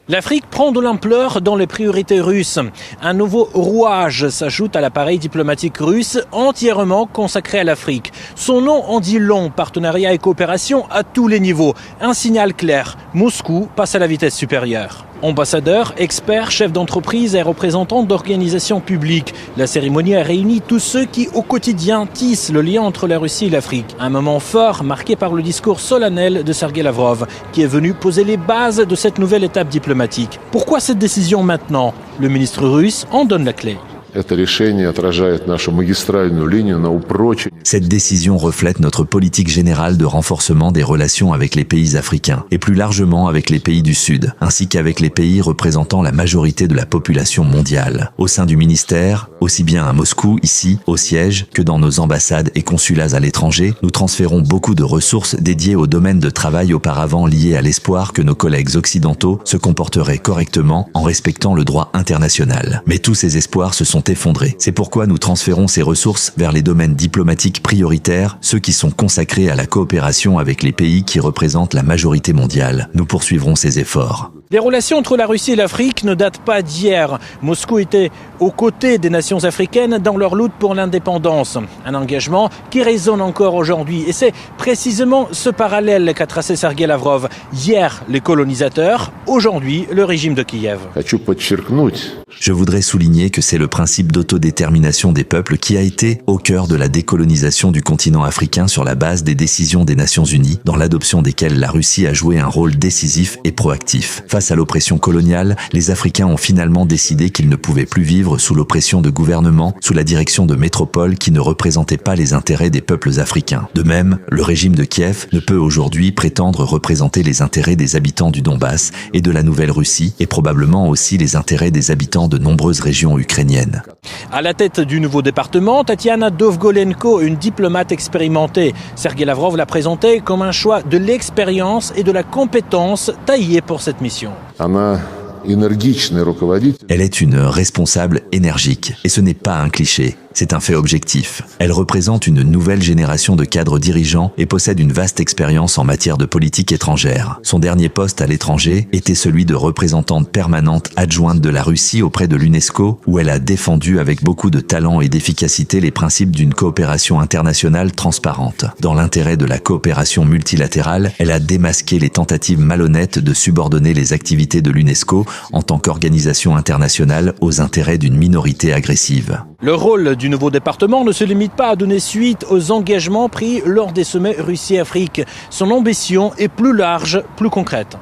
L'Afrique prend de l'ampleur dans les priorités russes. Un nouveau rouage s'ajoute à l'appareil diplomatique russe entièrement consacré à l'Afrique. Son nom en dit long, partenariat et coopération à tous les niveaux. Un signal clair, Moscou passe à la vitesse supérieure. Ambassadeurs, experts, chefs d'entreprise et représentants d'organisations publiques. La cérémonie a réuni tous ceux qui, au quotidien, tissent le lien entre la Russie et l'Afrique. Un moment fort marqué par le discours solennel de Sergueï Lavrov, qui est venu poser les bases de cette nouvelle étape diplomatique. Pourquoi cette décision maintenant? Le ministre russe en donne la clé. Cette décision reflète notre politique générale de renforcement des relations avec les pays africains et plus largement avec les pays du Sud, ainsi qu'avec les pays représentant la majorité de la population mondiale. Au sein du ministère, aussi bien à Moscou, ici, au siège, que dans nos ambassades et consulats à l'étranger, nous transférons beaucoup de ressources dédiées aux domaines de travail auparavant liés à l'espoir que nos collègues occidentaux se comporteraient correctement en respectant le droit international. Mais tous ces espoirs se sont effondrés. C'est pourquoi nous transférons ces ressources vers les domaines diplomatiques prioritaires, ceux qui sont consacrés à la coopération avec les pays qui représentent la majorité mondiale. Nous poursuivrons ces efforts. Les relations entre la Russie et l'Afrique ne datent pas d'hier. Moscou était aux côtés des nations africaines dans leur lutte pour l'indépendance. Un engagement qui résonne encore aujourd'hui. Et c'est précisément ce parallèle qu'a tracé Sergueï Lavrov. Hier, les colonisateurs, aujourd'hui, le régime de Kiev. Je voudrais souligner que c'est le principe d'autodétermination des peuples qui a été au cœur de la décolonisation du continent africain sur la base des décisions des Nations Unies, dans l'adoption desquelles la Russie a joué un rôle décisif et proactif. Face à l'oppression coloniale, les Africains ont finalement décidé qu'ils ne pouvaient plus vivre sous l'oppression de gouvernements, sous la direction de métropoles qui ne représentaient pas les intérêts des peuples africains. De même, le régime de Kiev ne peut aujourd'hui prétendre représenter les intérêts des habitants du Donbass et de la Nouvelle-Russie, et probablement aussi les intérêts des habitants de nombreuses régions ukrainiennes. À la tête du nouveau département, Tatiana Dovgolenko, une diplomate expérimentée. Sergueï Lavrov l'a présentée comme un choix de l'expérience et de la compétence taillée pour cette mission. Elle est une responsable énergique, et ce n'est pas un cliché. C'est un fait objectif. Elle représente une nouvelle génération de cadres dirigeants et possède une vaste expérience en matière de politique étrangère. Son dernier poste à l'étranger était celui de représentante permanente adjointe de la Russie auprès de l'UNESCO, où elle a défendu avec beaucoup de talent et d'efficacité les principes d'une coopération internationale transparente. Dans l'intérêt de la coopération multilatérale, elle a démasqué les tentatives malhonnêtes de subordonner les activités de l'UNESCO en tant qu'organisation internationale aux intérêts d'une minorité agressive. Le rôle du nouveau département ne se limite pas à donner suite aux engagements pris lors des sommets Russie-Afrique. Son ambition est plus large, plus concrète.